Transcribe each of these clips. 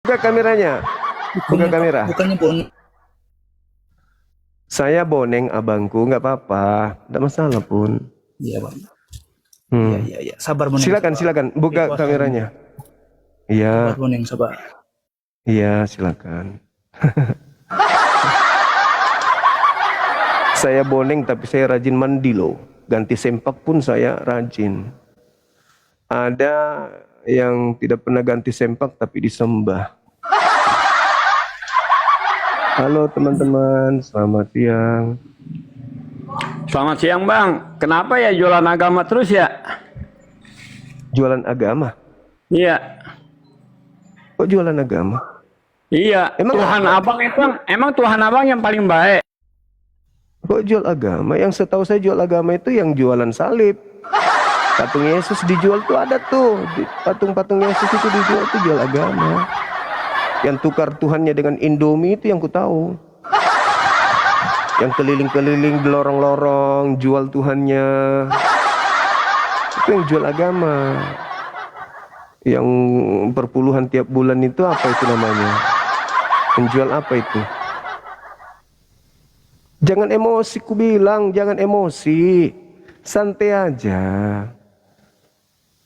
Buka kameranya. Buka kamera. Bukannya bohong. Saya boneng abangku, nggak apa-apa, nggak masalah pun. Iya bang. Iya iya iya. Sabar boneng. Silakan sabar. silakan buka Ikhlas, kameranya. Sabar Iya boneng sabar. iya silakan. Saya boneng tapi saya rajin mandi loh. Ganti sempak pun saya rajin. Ada yang tidak pernah ganti sempak tapi disembah. Halo teman-teman, selamat siang. Selamat siang Bang, kenapa ya jualan agama terus ya? Jualan agama? Iya, Kok jualan agama? iya. Emang Tuhan apa? Abang itu, emang Tuhan Abang yang paling baik. Kok jual agama? Yang setahu saya jual agama itu yang jualan salib. Patung Yesus dijual tuh ada tuh. Patung-patung Yesus itu dijual tuh jual agama. Yang tukar Tuhannya dengan Indomie itu yang ku tahu. Yang keliling-keliling di lorong-lorong jual Tuhannya. Itu yang jual agama. Yang perpuluhan tiap bulan itu apa itu namanya? Menjual apa itu? Jangan emosi ku bilang, jangan emosi. Santai aja.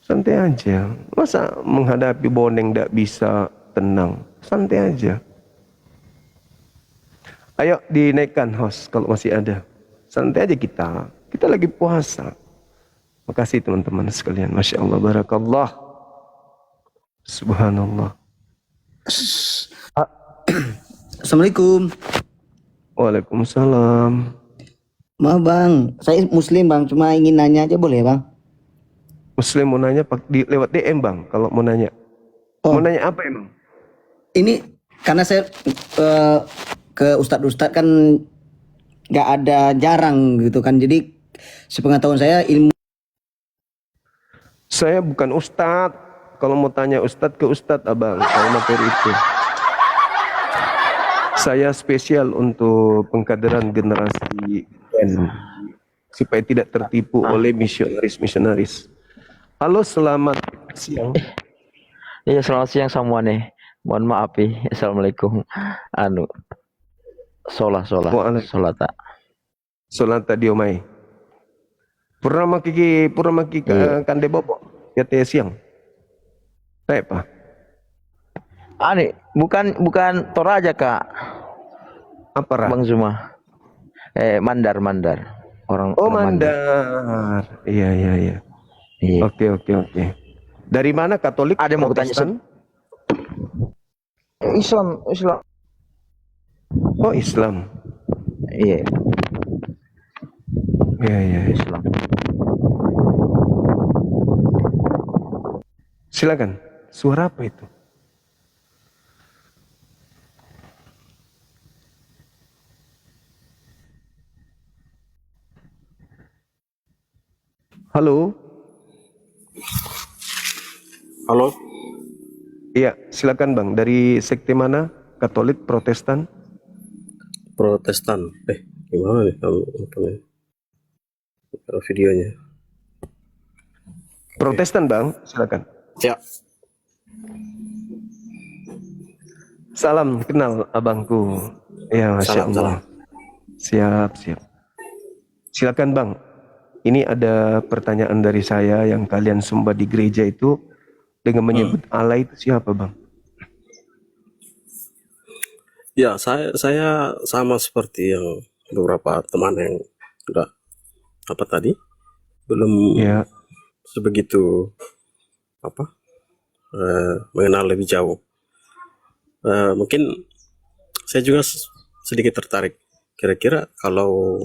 Santai aja. Masa menghadapi boneng tidak bisa tenang? Santai aja. Ayo dinaikkan host kalau masih ada. Santai aja kita. Kita lagi puasa. Makasih teman-teman sekalian. Masya Allah, barakallah. Subhanallah. Assalamualaikum. Waalaikumsalam. Maaf bang, saya muslim bang, cuma ingin nanya aja boleh bang? Muslim mau nanya lewat DM bang. Kalau mau nanya. Oh. Mau nanya apa emang? Ini karena saya ke ustadz-ustadz kan nggak ada, jarang gitu kan, jadi sepengetahuan saya ilmu. Saya bukan ustadz. Kalau mau tanya ustadz ke ustadz abang. Kalau materi itu. Saya spesial untuk pengkaderan generasi N. Supaya tidak tertipu oleh misionaris-misionaris. Halo, selamat siang. Iya, selamat siang semua nih. Mohon maaf nih. Assalamualaikum. Sholat tak. Sholat tadi omai. Purnama kiki kande bobo. Ya teh siang. Apa? Bukan Toraja Kak. Apa Ra? Bang Zuma. Mandar. Orang Mandar. Iya. Iya. Oke. Dari mana, Katolik? Ada mau tanya Protestan? Islam. Oh, Islam. Iya, Iya. Islam. Silakan. Suara apa itu? Halo. Halo, Iya, silakan Bang. Dari sekte mana? Katolik, Protestan? Protestan. Gimana nih kalau apa nih? Kalau videonya? Protestan Bang, silakan. Ya, Salam kenal abangku. Ya, Masya Salam, Allah. Siap. Silakan Bang. Ini ada pertanyaan dari saya yang kalian sembah di gereja itu dengan menyebut Allah itu siapa Bang? ya saya sama seperti yang beberapa teman yang udah apa tadi belum Ya, sebegitu mengenal lebih jauh. Mungkin saya juga sedikit tertarik. Kira-kira kalau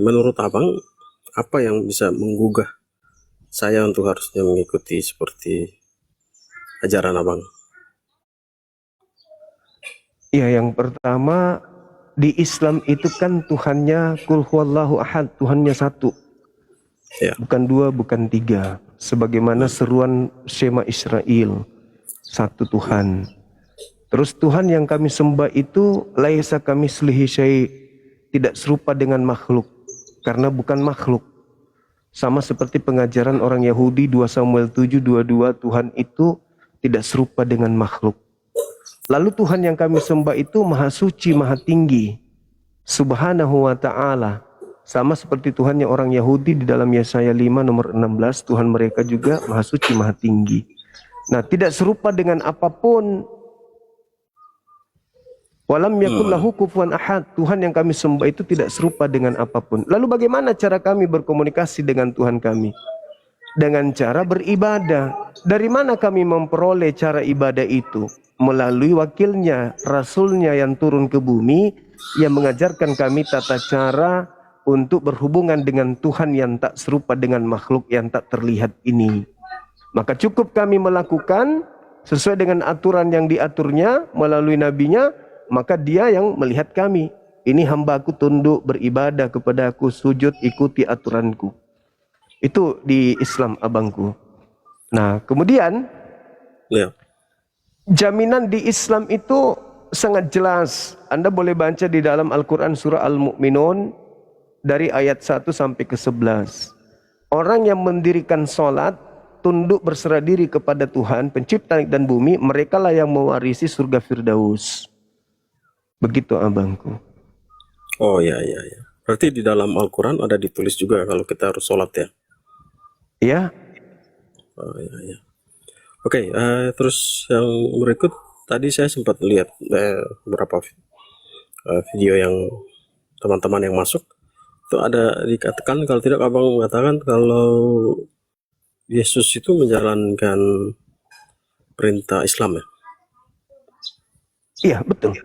menurut abang apa yang bisa menggugah saya untuk harusnya mengikuti seperti ajaran abang? ya yang pertama di Islam itu kan Tuhannya kul huwallahu ahad, Tuhannya satu. Ya. Bukan dua, bukan tiga. Sebagaimana seruan Syema Israel, satu Tuhan. Terus Tuhan yang kami sembah itu laisa kamislihi syai', tidak serupa dengan makhluk, karena bukan makhluk. Sama seperti pengajaran orang Yahudi 2 Samuel 7:22, Tuhan itu tidak serupa dengan makhluk. Lalu Tuhan yang kami sembah itu maha suci, maha tinggi, subhanahu wa ta'ala. Sama seperti Tuhannya orang Yahudi di dalam Yesaya 5 nomor 16, Tuhan mereka juga maha suci, maha tinggi. Nah, tidak serupa dengan apapun. Walam yakul lahu kufuwan ahad. Tuhan yang kami sembah itu tidak serupa dengan apapun. Lalu bagaimana cara kami berkomunikasi dengan Tuhan kami? Dengan cara beribadah. Dari mana kami memperoleh cara ibadah itu? Melalui wakilnya, rasulnya yang turun ke bumi, yang mengajarkan kami tata cara untuk berhubungan dengan Tuhan yang tak serupa dengan makhluk yang tak terlihat ini. Maka cukup kami melakukan sesuai dengan aturan yang diaturnya melalui nabinya, maka dia yang melihat kami. Ini hambaku tunduk beribadah kepada aku, sujud ikuti aturanku. Itu di Islam abangku. Nah kemudian Ya. jaminan di Islam itu sangat jelas. Anda boleh baca di dalam Al-Quran surah Al-Mu'minun dari ayat 1 sampai ke 11. Orang yang mendirikan sholat, tunduk berserah diri kepada Tuhan, pencipta langit dan bumi, merekalah yang mewarisi surga Firdaus. Begitu abangku. Oh ya, ya, ya. Berarti di dalam Al-Quran ada ditulis juga kalau kita harus sholat ya. Ya, Oh ya, ya. Oke, terus yang berikut tadi saya sempat lihat beberapa video yang teman-teman yang masuk itu ada dikatakan, kalau tidak abang mengatakan kalau Yesus itu menjalankan perintah Islam ya. iya betul.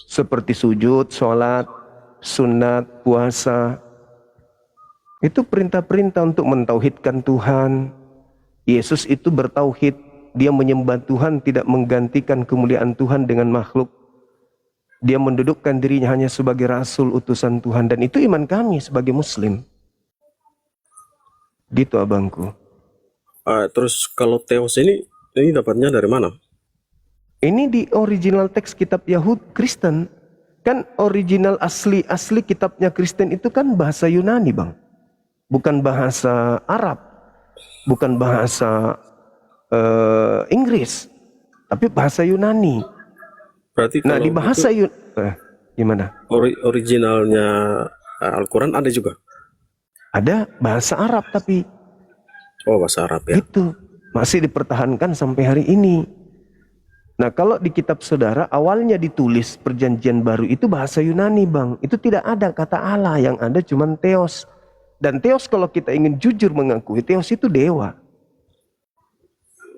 Seperti sujud, sholat, sunat, puasa. Itu perintah-perintah untuk mentauhidkan Tuhan. Yesus itu bertauhid. Dia menyembah Tuhan, tidak menggantikan kemuliaan Tuhan dengan makhluk. Dia mendudukkan dirinya hanya sebagai rasul utusan Tuhan. Dan itu iman kami sebagai muslim. Gitu abangku. Terus kalau teos ini dapatnya dari mana? Ini di original teks kitab Yahudi Kristen. Kan original asli kitabnya Kristen itu kan bahasa Yunani bang. Bukan bahasa Arab. Bukan bahasa Inggris. Tapi bahasa Yunani. Berarti Nah kalau di bahasa gimana? originalnya Al-Quran ada juga? Ada bahasa Arab tapi Oh, bahasa Arab ya. itu masih dipertahankan sampai hari ini. Nah kalau di kitab saudara awalnya ditulis perjanjian baru itu bahasa Yunani bang. Itu tidak ada kata Allah, yang ada cuman Theos. Dan Theos kalau kita ingin jujur mengakui, Theos itu dewa.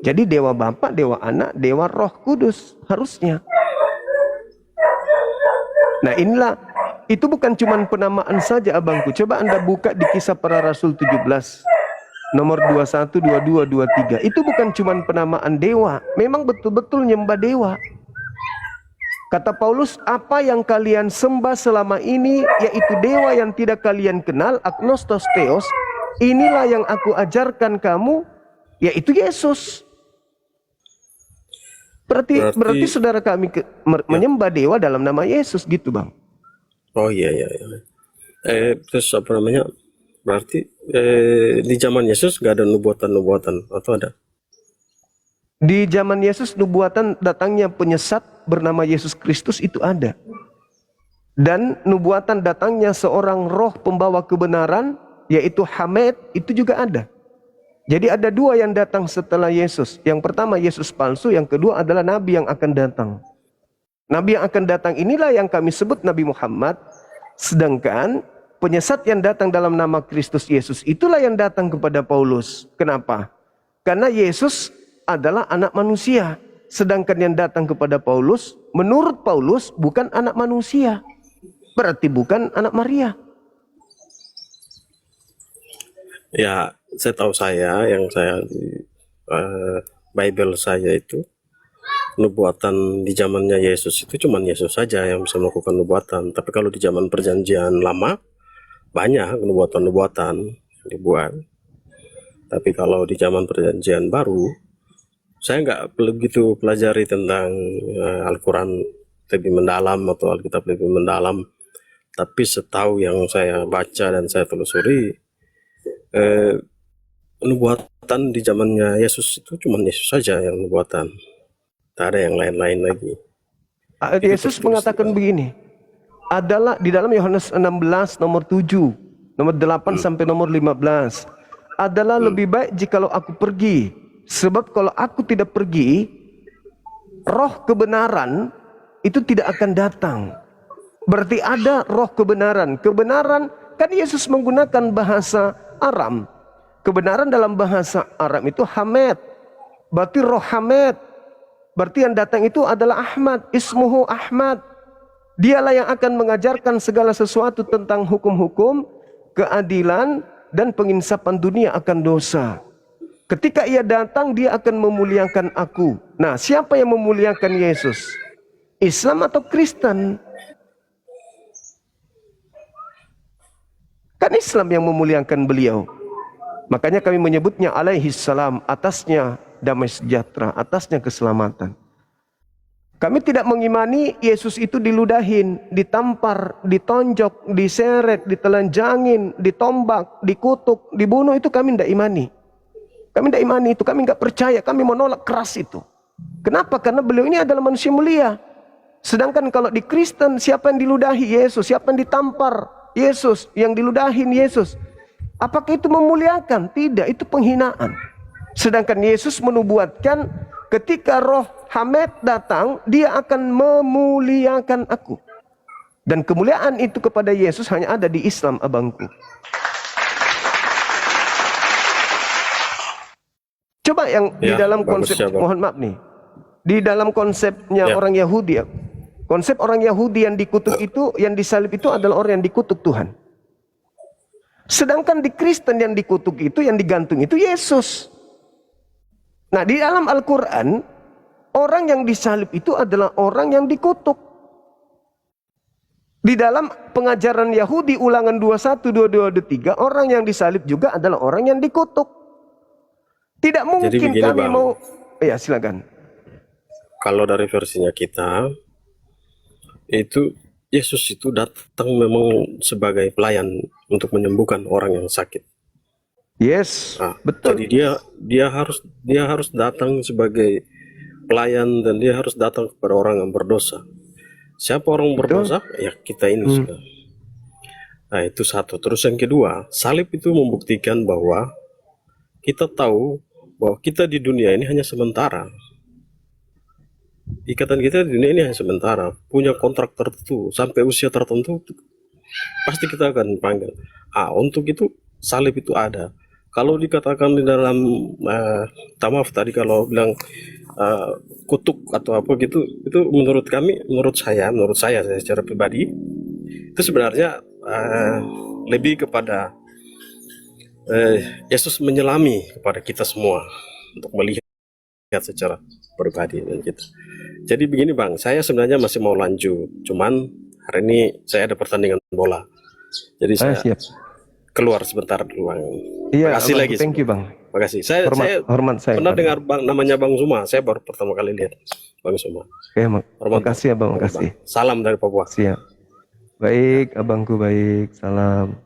Jadi dewa Bapa, dewa Anak, dewa Roh Kudus harusnya. Nah inilah, itu bukan cuman penamaan saja abangku. Coba Anda buka di Kisah Para Rasul 17. Nomor 21, 22, 23. Itu bukan cuman penamaan dewa. Memang betul-betul nyembah dewa. Kata Paulus, apa yang kalian sembah selama ini, yaitu dewa yang tidak kalian kenal, agnostos theos, inilah yang aku ajarkan kamu, yaitu Yesus. Berarti saudara kami menyembah dewa dalam nama Yesus gitu bang. Oh iya, iya, iya. Terus apa namanya? Berarti di zaman Yesus gak ada nubuatan-nubuatan atau ada? Di zaman Yesus nubuatan datangnya penyesat bernama Yesus Kristus itu ada. Dan nubuatan datangnya seorang roh pembawa kebenaran yaitu Hamed itu juga ada. Jadi ada dua yang datang setelah Yesus. Yang pertama Yesus palsu, yang kedua adalah Nabi yang akan datang. Nabi yang akan datang inilah yang kami sebut Nabi Muhammad. Sedangkan penyesat yang datang dalam nama Kristus Yesus itulah yang datang kepada Paulus. Kenapa? Karena Yesus adalah anak manusia. Sedangkan yang datang kepada Paulus, menurut Paulus bukan anak manusia. Berarti bukan anak Maria. Ya, saya tahu yang saya di Bible saya itu nubuatan di zamannya Yesus itu cuman Yesus saja yang bisa melakukan nubuatan. Tapi kalau di zaman perjanjian lama banyak nubuatan-nubuatan yang dibuat. Tapi kalau di zaman perjanjian baru, saya nggak begitu pelajari tentang Al-Quran lebih mendalam atau Alkitab lebih mendalam. Tapi setahu yang saya baca dan saya telusuri, nubuatan nubuatan di zamannya Yesus itu cuma Yesus saja yang nubuatan. Tak ada yang lain-lain lagi. Yesus mengatakan begini, adalah di dalam Yohanes 16 nomor 7, nomor 8 sampai nomor 15. Adalah lebih baik jikalau aku pergi, sebab kalau aku tidak pergi, roh kebenaran itu tidak akan datang. Berarti ada roh kebenaran. Kebenaran kan Yesus menggunakan bahasa Aram. Kebenaran dalam bahasa Aram itu Hamed. Berarti roh Hamed. Berarti yang datang itu adalah Ahmad, ismuhu Ahmad. Dialah yang akan mengajarkan segala sesuatu tentang hukum-hukum, keadilan, dan penginsapan dunia akan dosa. Ketika ia datang, dia akan memuliakan aku. Nah, siapa yang memuliakan Yesus? Islam atau Kristen? Kan Islam yang memuliakan beliau. Makanya kami menyebutnya alaihi salam, atasnya damai sejahtera, atasnya keselamatan. Kami tidak mengimani Yesus itu diludahin, ditampar, ditonjok, diseret, ditelanjangin, ditombak, dikutuk, dibunuh. Itu kami tidak imani. Kami tidak imani itu, kami tidak percaya, kami menolak keras itu. Kenapa? Karena beliau ini adalah manusia mulia. Sedangkan kalau di Kristen, siapa yang diludahi? Yesus. Siapa yang ditampar? Yesus. Yang diludahin Yesus. Apakah itu memuliakan? Tidak, itu penghinaan. Sedangkan Yesus menubuatkan ketika roh Hamed datang, dia akan memuliakan aku. Dan kemuliaan itu kepada Yesus hanya ada di Islam, abangku. Coba yang di dalam konsep, mohon maaf nih, di dalam konsepnya orang Yahudi, konsep orang Yahudi yang dikutuk itu, yang disalib itu adalah orang yang dikutuk Tuhan. Sedangkan di Kristen yang dikutuk itu, yang digantung itu Yesus. Nah, di dalam Al-Quran, orang yang disalib itu adalah orang yang dikutuk. Di dalam pengajaran Yahudi ulangan 21, 22, 23, orang yang disalib juga adalah orang yang dikutuk. Tidak mungkin begini, kami Bang. mau... Ya, silakan. Kalau dari versinya kita, itu Yesus itu datang memang sebagai pelayan untuk menyembuhkan orang yang sakit. Yes, Nah, betul. jadi dia harus datang sebagai pelayan dan dia harus datang kepada orang yang berdosa. Siapa orang berdosa? Ya kita ini sudah. Nah, itu satu. Terus yang kedua, salib itu membuktikan bahwa kita tahu bahwa kita di dunia ini hanya sementara. Ikatan kita di dunia ini hanya sementara. Punya kontrak tertentu sampai usia tertentu pasti kita akan dipanggil. Untuk itu salib itu ada. Kalau dikatakan di dalam maaf tadi kalau bilang kutuk atau apa gitu, itu menurut saya secara pribadi itu sebenarnya lebih kepada Yesus menyelami kepada kita semua untuk melihat secara pribadi dan kita. Jadi begini Bang, saya sebenarnya masih mau lanjut, cuman hari ini saya ada pertandingan bola, jadi saya Siap. keluar sebentar dulu Bang. Iya, Makasih abang, lagi. thank you Bang. Makasih. Saya Hormat saya. pernah Bang. dengar namanya Bang Zuma. Saya baru pertama kali lihat Bang Zuma. Oke, Hormat, makasih abang, makasih. Salam dari Papua. Siap. Baik, abangku baik. Salam.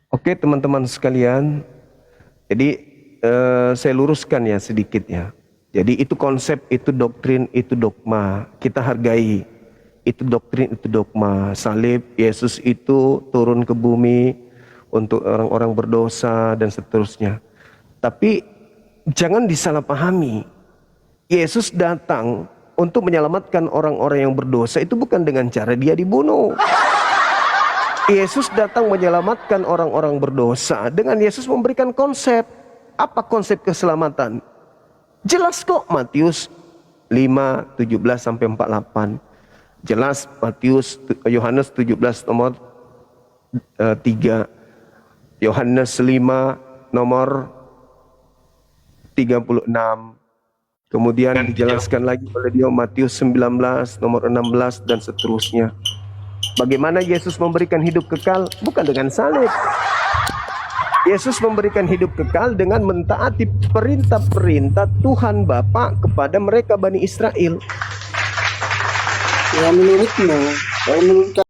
Oke, teman-teman sekalian. Jadi saya luruskan ya sedikit ya. Jadi itu konsep, itu doktrin, itu dogma. Kita hargai. Itu doktrin, itu dogma. Salib, Yesus itu turun ke bumi untuk orang-orang berdosa dan seterusnya. Tapi jangan disalahpahami. Yesus datang untuk menyelamatkan orang-orang yang berdosa itu bukan dengan cara dia dibunuh. Yesus datang menyelamatkan orang-orang berdosa dengan Yesus memberikan konsep. Apa konsep keselamatan? Jelas kok Matius 5, 17 sampai 48. Jelas Yohanes 17 nomor 3. Yohanes 5 nomor 36. Kemudian dijelaskan lagi oleh dia Matius 19 nomor 16 dan seterusnya. Bagaimana Yesus memberikan hidup kekal? Bukan dengan salib. Yesus memberikan hidup kekal dengan mentaati perintah-perintah Tuhan Bapa kepada mereka Bani Israel. Ya menurutmu, kalau menurut